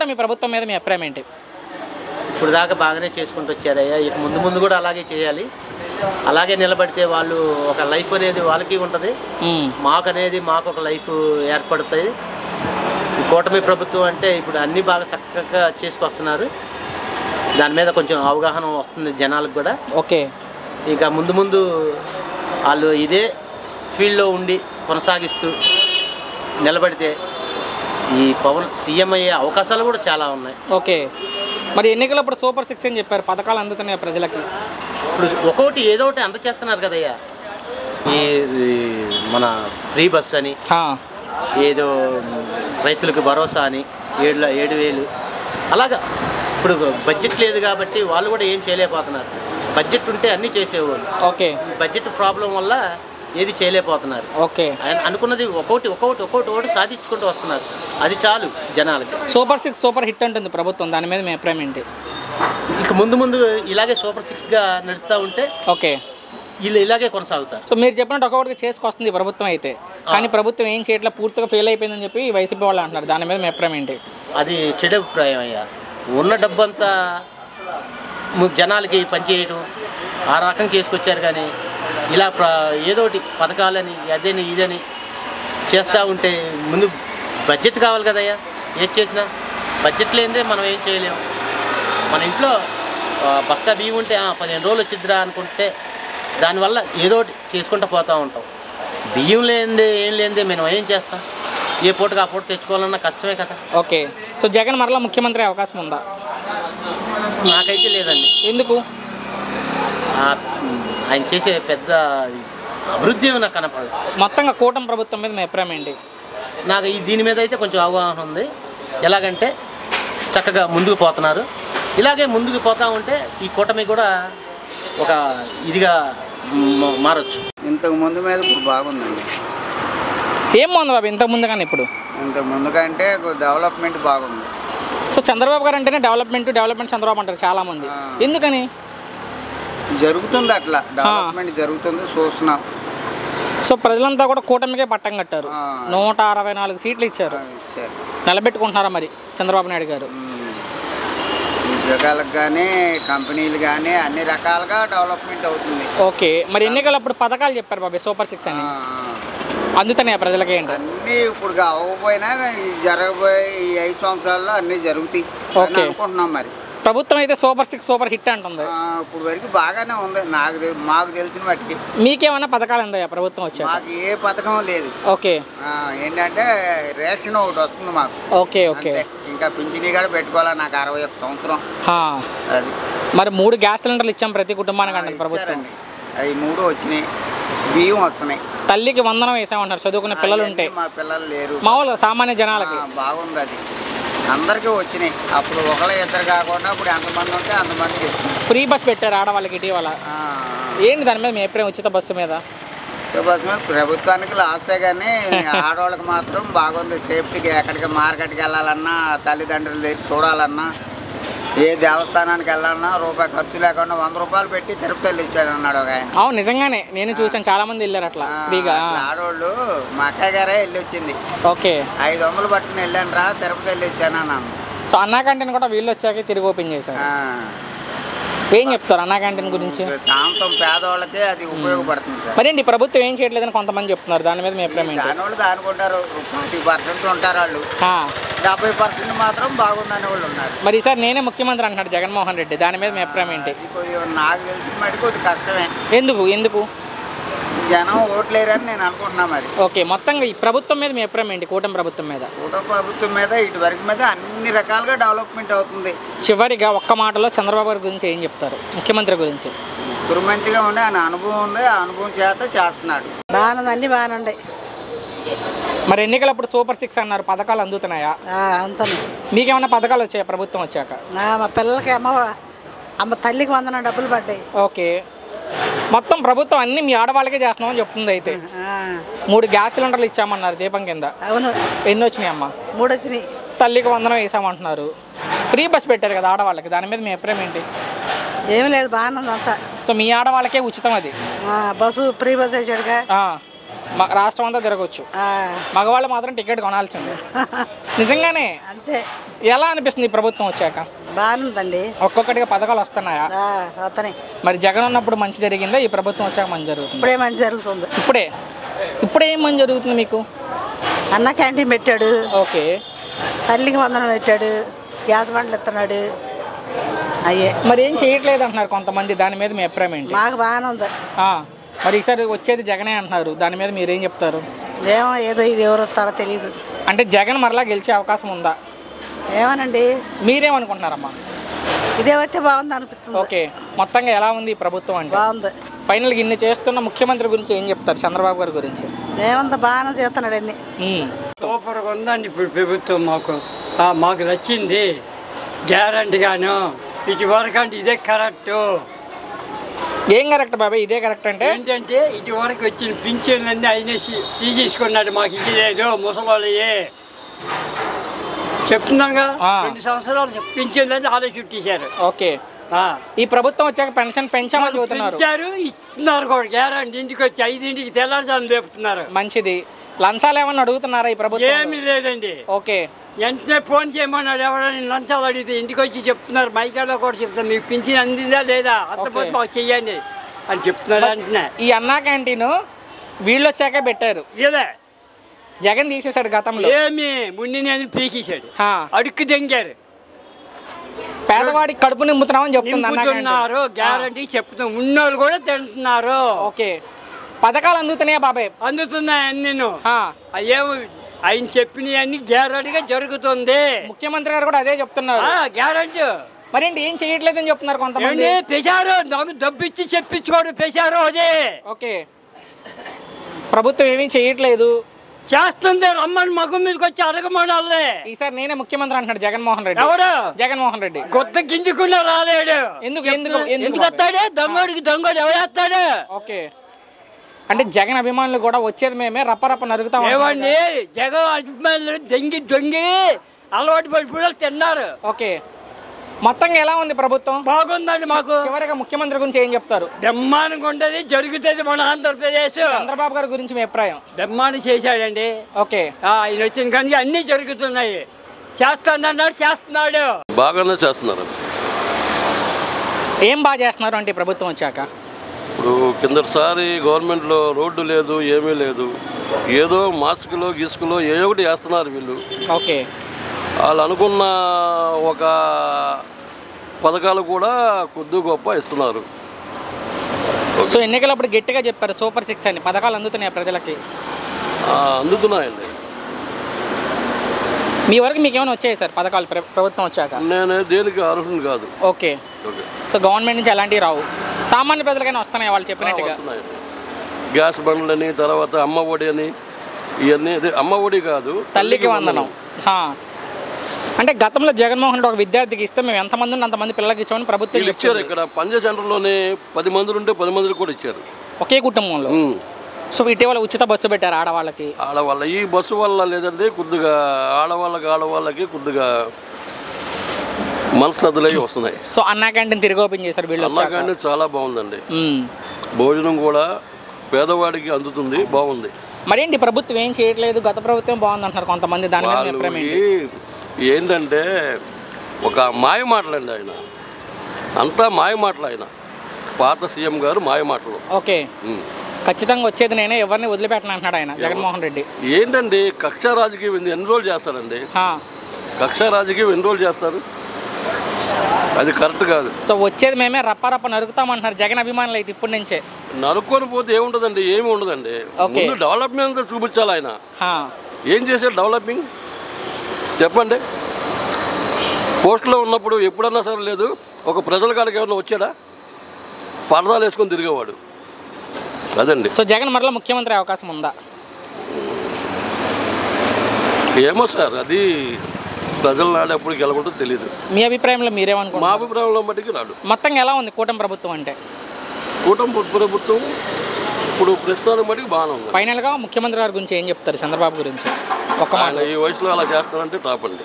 మీ ప్రభుత్వం మీద మీ అభిప్రాయం ఏంటి? ఇప్పుడు దాకా బాగానే చేసుకుంటూ వచ్చారయ్యా. ఇక ముందు ముందు కూడా అలాగే చేయాలి. అలాగే నిలబడితే వాళ్ళు ఒక లైఫ్ అనేది వాళ్ళకి ఉంటుంది, మాకు ఒక లైఫ్ ఏర్పడుతుంది. ఈ కూటమి ప్రభుత్వం అంటే ఇప్పుడు అన్నీ బాగా చక్కగా చేసుకొస్తున్నారు. దాని మీద కొంచెం అవగాహన వస్తుంది జనాలకు కూడా. ఓకే, ఇక ముందు ముందు వాళ్ళు ఇదే ఫీల్డ్లో ఉండి కొనసాగిస్తూ నిలబడితే ఈ పవన్ సీఎం అయ్యే అవకాశాలు కూడా చాలా ఉన్నాయి. ఓకే, మరి ఎన్నికలప్పుడు సూపర్ 6 అని చెప్పారు, పథకాలు అందుతున్నాయి ప్రజలకి. ఇప్పుడు ఒక్కొక్కటి ఏదో ఒకటి అందచేస్తున్నారు కదయ్యా. ఈ మన ఫ్రీ బస్ అని, ఏదో రైతులకు భరోసా అని 7,000 అలాగా. ఇప్పుడు బడ్జెట్ లేదు కాబట్టి వాళ్ళు కూడా ఏం చేయలేకపోతున్నారు. బడ్జెట్ ఉంటే అన్నీ చేసేవాళ్ళు. ఓకే, బడ్జెట్ ప్రాబ్లం వల్ల ఏది చేయలేకపోతున్నారు. ఓకే, ఆయన అనుకున్నది ఒక్కొక్కటి సాధించుకుంటూ వస్తున్నారు. అది చాలు జనాలకి. సూపర్ 6 సూపర్ హిట్ అంటుంది ప్రభుత్వం, దాని మీద మీ అభిప్రాయం ఏంటి? ఇక ముందు ఇలాగే సూపర్ 6గా నడుస్తూ ఉంటే ఓకే, వీళ్ళు ఇలాగే కొనసాగుతారు. సో మీరు చెప్పినట్టు ఒక్కొక్కటిగా చేసుకొస్తుంది ప్రభుత్వం అయితే, కానీ ప్రభుత్వం ఏం చేయట్లా, పూర్తిగా ఫెయిల్ అయిపోయిందని చెప్పి వైసీపీ వాళ్ళు అంటున్నారు. దాని మీద మీ అభిప్రాయం ఏంటి? అది చెడు అభిప్రాయం అయ్యా. ఉన్న డబ్బంతా జనాలకి పనిచేయటం ఆ రకంగా చేసుకొచ్చారు. కానీ ఇలా ఏదో ఒకటి పథకాలని అదని ఇదని చేస్తూ ఉంటే ముందు బడ్జెట్ కావాలి కదయ్యా. ఏది చేసినా బడ్జెట్ లేనిదే మనం ఏం చేయలేము. మన ఇంట్లో బస్తా బియ్యం ఉంటే 15 రోజులు వచ్చిద్దిరా అనుకుంటే దానివల్ల ఏదో ఒకటి చేసుకుంటూ పోతూ ఉంటాం. బియ్యం లేనిదే ఏం లేనిదే మనం ఏం చేస్తాం? ఏ పూటకు ఆ పూట తెచ్చుకోవాలన్నా కష్టమే కదా. ఓకే, సో జగన్ మరలా ముఖ్యమంత్రి అవకాశం ఉందా? నాకైతే లేదండి. ఎందుకు? ఆయన చేసే పెద్ద అభివృద్ధి నాకు కనపడదు. మొత్తంగా కూటమి ప్రభుత్వం మీద మీ అభిప్రాయం ఏంటి? నాకు దీని మీద అయితే కొంచెం అవగాహన ఉంది. ఎలాగంటే చక్కగా ముందుకు పోతున్నారు. ఇలాగే ముందుకు పోతూ ఉంటే ఈ కూటమి కూడా ఒక ఇదిగా మారచ్చు. ఇంతకు ముందు మీద ఇప్పుడు బాగుందండి. ఏం బాగుంది బాబు ఇంతకు ముందు కానీ ఇప్పుడు? ఇంతకు ముందు కంటే డెవలప్మెంట్ బాగుంది. సో చంద్రబాబు గారు అంటేనే డెవలప్మెంట్ చంద్రబాబు అంటారు చాలామంది, ఎందుకని? జరుగుతుంది, అట్లా డెవలప్మెంట్ జరుగుతుంది, చూస్తున్నాం. సో ప్రజలంతా కూడా కూటమికే పట్టం కట్టారు. 164 సీట్లు ఇచ్చారు. నిలబెట్టుకుంటున్నారా మరి చంద్రబాబు నాయుడు గారు? ఉద్యోగాలకు కానీ కంపెనీలు కానీ అన్ని రకాలుగా డెవలప్మెంట్ అవుతుంది. ఓకే, మరి ఎన్నికలప్పుడు పథకాలు చెప్పారు బాబు సూపర్ 6 అని, అందుతున్నాయా ప్రజలకి ఏంటి? అన్నీ ఇప్పుడు అవ్వకపోయినా జరగబోయే ఈ 5 సంవత్సరాల్లో అన్నీ జరుగుతాయి అనుకుంటున్నాం. మరి ప్రభుత్వం అయితే సూపర్ 6 సూపర్ హిట్ అంటుంది. ఇప్పుడు వరకు బాగానే ఉంది. మాకు తెలిసిన వాటికి. మీకేమైనా పథకాలు ఉన్నాయా ప్రభుత్వం వచ్చా? మాకు ఏ పథకం లేదు. ఓకే, ఏంటంటే రేషన్ ఒకటి వస్తుంది మాకు. ఓకే ఓకే, ఇంకా పింఛనీ కూడా పెట్టుకోవాలి. నాకు 61 సంవత్సరం. అది మరి 3 గ్యాస్ సిలిండర్లు ఇచ్చాం ప్రతి కుటుంబానికి అంటే ప్రభుత్వం. అవి 3 వచ్చినాయి. బియ్యం వస్తున్నాయి. తల్లికి వందనం వేసామంటారు చదువుకునే పిల్లలు ఉంటే. మా పిల్లలు లేరు, మామూలుగా సామాన్య జనాలకి బాగుంది. అది అందరికీ వచ్చినాయి. అప్పుడు ఒకళ్ళు ఇద్దరు కాకుండా ఇప్పుడు ఎంతమంది ఉంటే అంతమందికి ఇస్తుంది. ఫ్రీ బస్ పెట్టారు ఆడవాళ్ళకి ఇటీవల. ఏంటి దాని మీద మీ అభిప్రాయం? ఉచిత బస్సు మీద ప్రభుత్వానికి లాసే కానీ ఆడవాళ్ళకి మాత్రం బాగుంది. సేఫ్టీకి ఎక్కడికి మార్కెట్కి వెళ్ళాలన్నా, తల్లిదండ్రులు దగ్గర చూడాలన్నా, ఏ దేవస్థానానికి వెళ్ళాలన్నా రూపాయి ఖర్చు లేకుండా 100 రూపాయలు పెట్టి తిరుపతి వెళ్ళి ఇచ్చాడు అన్నాడు ఒక ఆయన. అవును, నిజంగానే నేను చూసాను, చాలా మంది వెళ్ళారు అట్లా ఫ్రీగా. ఆడవాళ్ళు మా అక్కయ్య గారే వెళ్ళి వచ్చింది. ఓకే, 500 పట్టుకుని వెళ్ళాను రా తిరుపతి వెళ్ళి వచ్చాను అన్నాను. సో అన్నా క్యాంటీన్ కూడా వీళ్ళు వచ్చాక తిరిగి ఓపెన్ చేశారు. ఏం చెప్తారు అన్నా క్యాంటీన్ గురించి? సాయంత్రం పేదవాళ్ళకే అది ఉపయోగపడుతుంది సార్. మరేంటి ప్రభుత్వం ఏం చేయట్లేదని కొంతమంది చెప్తున్నారు, దాని మీద మీ అభిప్రాయం ఏంటి? దానివాళ్ళు దానుకుంటారు. 40% ఉంటారు వాళ్ళు, 70% మాత్రం బాగుందని వాళ్ళు ఉన్నారు. మరి ఈసారి నేనే ముఖ్యమంత్రి అంటున్నాడు జగన్మోహన్ రెడ్డి, దాని మీద మీ అభిప్రాయం ఏంటి? నాకు తెలిసిన మటుకు కొద్ది కష్టమే. ఎందుకు జనం ఓట్లేరని నేను అనుకుంటున్నా. మరి ఓకే, మొత్తంగా ఈ ప్రభుత్వం మీద మీ అభిప్రాయం ఏంటి? కూటమి ప్రభుత్వం మీద? కూటమి ప్రభుత్వం మీద ఇటు వరకు మీద అన్ని రకాలుగా డెవలప్మెంట్ అవుతుంది. చివరిగా ఒక్క మాటలో చంద్రబాబు గారి గురించి ఏం చెప్తారు, ముఖ్యమంత్రి గురించి? మంచిగా ఉండే ఆయన అనుభవం ఉంది, ఆ అనుభవం చేత చేస్తున్నాడు. అన్ని బాగానే. మరి ఎన్నికలప్పుడు సూపర్ 6 అన్నారు, పథకాలు అందుతున్నాయా? అంతనే. మీకేమైనా పథకాలు వచ్చాయా ప్రభుత్వం వచ్చాక? మా పిల్లలకి అమ్మ తల్లికి 100 డబ్బులు పడ్డాయి. ఓకే, మొత్తం ప్రభుత్వం అన్ని మీ ఆడవాళ్ళకే చేస్తున్నామని చెప్తుంది. అయితే 3 గ్యాస్ సిలిండర్లు ఇచ్చామన్నారు దీపం కింద. అవును. ఎన్ని వచ్చినాయి అమ్మ? 3 వచ్చినాయి. తల్లికి 100 వేసామంటున్నారు. ఫ్రీ బస్ పెట్టారు కదా ఆడవాళ్ళకి, దాని మీద మీ అభిప్రాయం ఏంటి? ఏమి లేదు, బాగానే ఉంది అంతా. సో మీ ఆడవాళ్ళకే ఉచితం అది బస్సు, ఫ్రీ బస్ వేసాడుగా. రాష్ట్రం అంతా తిరగవచ్చు, ఆ, మగవాళ్ళు మాత్రం టికెట్ కొనాల్సిందే. నిజంగానే అంతే. ఎలా అనిపిస్తుంది ఈ ప్రభుత్వం వచ్చాక? బాగుందండి. ఒక్కొక్కటిగా పథకాలు వస్తున్నాయా? వస్తున్నాయి. మరి జగన్ ఉన్నప్పుడు మంచి జరిగిందా, ఈ ప్రభుత్వం వచ్చాక మంచి జరుగుతుంది? ఇప్పుడే మంచి జరుగుతుంది. ఇప్పుడే ఏం మంచి జరుగుతుంది మీకు? అన్న క్యాంటీన్ పెట్టాడు, ఓకే. తల్లికి వందనం పెట్టాడు, గ్యాస్ బండ్లు ఇస్తున్నాడు. అయ్యే మరి ఏం చేయట్లేదు అంటున్నారు కొంతమంది, దాని మీద మీ అభిప్రాయం ఏంటి? మాకు బాగానే ఉంది. మరి ఈసారి వచ్చేది జగనే అంటున్నారు, దాని మీద మీరేం చెప్తారు? ఏమో ఏదో ఇది ఎవరు వస్తారో తెలియదు. అంటే జగన్ మరలా గెలిచే అవకాశం ఉందా? ఏమోనండి. మీరేమనుకుంటున్నారమ్మా? ఇదే వస్తే బాగుంది అనిపిస్తుంది. ఓకే, మొత్తంగా ఎలా ఉంది ఈ ప్రభుత్వం? అంటే బాగుంది. ఫైనల్గా ఇన్ని చేస్తున్న ముఖ్యమంత్రి గురించి ఏం చెప్తారు, చంద్రబాబు గారి గురించి? ఏమంతా బాగానే చేస్తున్నాడు అన్ని. సూపర్గా ఉందండి ఇప్పుడు ప్రభుత్వం. మాకు నచ్చింది గ్యారంటీగాను. ఇటువరకు అంటే ఇదే కరెక్టు. ఏం కరెక్ట్ బాబాయ్? ఇదే కరెక్ట్ అంటే ఏంటంటే ఇటువరకు వచ్చిన పింఛన్లన్నీ ఆయన తీసేసుకున్నాడు. మాకు ఇది లేదు, ముసలాళ్ళయే చెప్తున్నాగా. 2 సంవత్సరాలు పింఛన్లన్నీ ఆలోచి చుట్టేశారు. ఓకే, ఈ ప్రభుత్వం వచ్చాక పెన్షన్ పెంచామని చెబుతున్నారు. ఇస్తున్నారు కూడా గ్యారంటీ. ఇంటికి వచ్చి 5ంటికి తెల్లారుజాము లేపుతున్నారు. మంచిది. లంచాలు ఏమన్నా అడుగుతున్నారా ఈ ప్రభుత్వం? ఏమీ లేదండి. ఓకే, వెంటనే ఫోన్ చేయమన్నాడు. ఎవరైనా లంచాలు అడిగితే ఇంటికి వచ్చి చెప్తున్నారు. మైకాలో కూడా చెప్తున్నారు, మీకు పింఛన్ అందిందా లేదా, అంతపోతే మాకు చెయ్యండి అని చెప్తున్నారు. అంటే ఈ అన్నా క్యాంటీన్ వీళ్ళు వచ్చాక పెట్టారు, ఇదే జగన్ తీసేశాడు గతంలో. ఏమి ముందు నేను పీకేశాడు, అడుక్కు దెంగారు. పేదవాడికి కడుపు నింపుతున్నామని చెప్తున్నారు. గ్యారంటీ చెప్తున్నాం. ఉన్నోళ్ళు కూడా తింటున్నారు. ఓకే, పథకాలు అందుతున్నాయా బాబాయ్? అందుతున్నాయి అన్ని. అయ్యేమో ఆయన చెప్పినవన్నీ గ్యారంటీగా జరుగుతుంది. ముఖ్యమంత్రి గారు కూడా అదే చెప్తున్నారు, గ్యారంటీ. మరేంటి ఏం చేయట్లేదని చెప్తున్నారు కొంతమంది. పెశారు, నాకు డబ్బిచ్చి చెప్పించుకోడు పెశారు అదే. ఓకే, ప్రభుత్వం ఏమీ చేయట్లేదు. చేస్తుంది. రమ్మని మగం మీదకి వచ్చి అడగమనాలే. ఈసారి నేనే ముఖ్యమంత్రి అంటున్నాడు జగన్మోహన్ రెడ్డి. ఎవరు? జగన్మోహన్ రెడ్డి. కొత్త గింజుకున్నా రాలేడు. ఎందుకు వస్తాడే? దొంగడికి దొంగడు ఎవరేస్తాడు? ఓకే, అంటే జగన్ అభిమానులు కూడా వచ్చేది మేమే రప్ప నరుగుతాం. ఏమండి, జగన్ అభిమానులు దొంగి అలవాటు పడిపోయి తిన్నారు. ఓకే, మొత్తంగా ఎలా ఉంది ప్రభుత్వం? బాగుందండి. మాకు చివరిగా ముఖ్యమంత్రి గురించి ఏం చెప్తారు? బ్రహ్మాండంగా ఉంటుంది, జరుగుతుంది మన ఆంధ్రప్రదేశ్. చంద్రబాబు గారి గురించి మీ అభిప్రాయం? బ్రహ్మాండం చేశాడండి. ఓకే, ఆయన వచ్చిన కానీ అన్ని జరుగుతున్నాయి. చేస్తానన్నాడు, చేస్తున్నాడు. బాగానే చేస్తున్నారు. ఏం బాగా చేస్తున్నారు అంటే ప్రభుత్వం వచ్చాక? ఇప్పుడు కిందసారి గవర్నమెంట్లో రోడ్డు లేదు, ఏమీ లేదు. ఏదో మాస్కులో గీసుకులో ఏ ఒకటి వేస్తున్నారు వీళ్ళు. ఓకే, వాళ్ళు అనుకున్న ఒక పథకాలు కూడా కొద్ది గొప్ప ఇస్తున్నారు. సో ఎన్నికలప్పుడు గట్టిగా చెప్పారు సూపర్ 6 అని. పథకాలు అందుతున్నాయి ప్రజలకి? అందుతున్నాయండి. మీ వరకు మీకు ఏమైనా వచ్చాయి సార్ పథకాలు ప్రభుత్వం వచ్చాక? నేను దేనికి అర్హుని కాదు. ఓకే, సో గవర్నమెంట్ నుంచి అలాంటివి రావు, సామాన్య ప్రజలకైనా వస్తున్నాయి వాళ్ళు చెప్పినట్టుగా? గ్యాస్ బండ్లని, తర్వాత అమ్మ ఒడి అని, ఇవన్నీ. అమ్మ ఒడి కాదు, తల్లికి వందనం. అంటే గతంలో జగన్మోహన్ రెడ్డి ఒక విద్యార్థికి ఇస్తే మేము ఎంతమంది ఉంటే అంతమంది పిల్లలకి ఇచ్చామని ప్రభుత్వం ఇచ్చారు. ఇక్కడ పంజా సెంటర్లోనే 10 మంది ఉంటే 10 మందికి కూడా ఇచ్చారు, ఒకే కుటుంబంలో. సో ఇటీవల ఉచిత బస్సు పెట్టారు ఆడవాళ్ళకి. ఆడవాళ్ళ ఈ బస్సు వల్ల లేదంటే కొద్దిగా ఆడవాళ్ళకి కొద్దిగా మనస్తత్తులు అవి వస్తున్నాయి. సో అన్నా క్యాంటీన్ తిరిగి ఓపెన్ చేశారు వీళ్ళు. అన్నా క్యాంటీన్ చాలా బాగుందండి. భోజనం కూడా పేదవాడికి అందుతుంది, బాగుంది. మరేంటి ప్రభుత్వం ఏం చేయట్లేదు, గత ప్రభుత్వం బాగుంది అంటున్నారు కొంతమంది, దాని మీద ఏంటంటే ఒక మాయ మాటలండి. ఆయన అంతా మాయ మాటలు. ఆయన పాత సీఎం గారు మాయ మాటలు. ఓకే, ఖచ్చితంగా వచ్చేది నేనే, ఎవరిని వదిలిపెట్టను అంటున్నాడు ఆయన జగన్మోహన్ రెడ్డి. ఏంటండి కక్ష రాజకీయం ఎన్రోల్ చేస్తారండి? కక్ష రాజకీయం ఎన్రోల్ చేస్తారు, అది కరెక్ట్ కాదు. సో వచ్చేది మేమే రప్ప నరుకుతామంటున్నారు జగన్ అభిమానులు అయితే ఇప్పటి నుంచే. నరుక్కొని పోతే ఏముంటుందండి? ఏమి ఉండదండి. ముందు డెవలప్మెంట్ చూపించాలి ఆయన. ఏం చేశారు డెవలపింగ్ చెప్పండి. పోస్టులో ఉన్నప్పుడు ఎప్పుడన్నా సరే లేదు, ఒక ప్రజల కాడికి ఏమన్నా వచ్చాడా? పరదాలు వేసుకొని తిరిగేవాడు. అదండి. సో జగన్ మరలా ముఖ్యమంత్రి అవకాశం ఉందా? ఏమో సార్, అది ప్రజల నాడు ఎప్పుడు గెలవడం తెలియదు. మీ అభిప్రాయంలో మీరేమనుకుంటారు? మా అభిప్రాయంలో మట్టికి రాడు. మొత్తంగా ఎలా ఉంది కూటమి ప్రభుత్వం? అంటే కూటమి ప్రభుత్వం ఇప్పుడు ప్రస్తుతానికి మటుకు బాగానే ఉంది. ఫైనల్గా ముఖ్యమంత్రి గారి గురించి ఏం చెప్తారు? చంద్రబాబు గురించి ఒక మాట. ఈ వయసులో అలా చేస్తానంటే టాప్ అండి.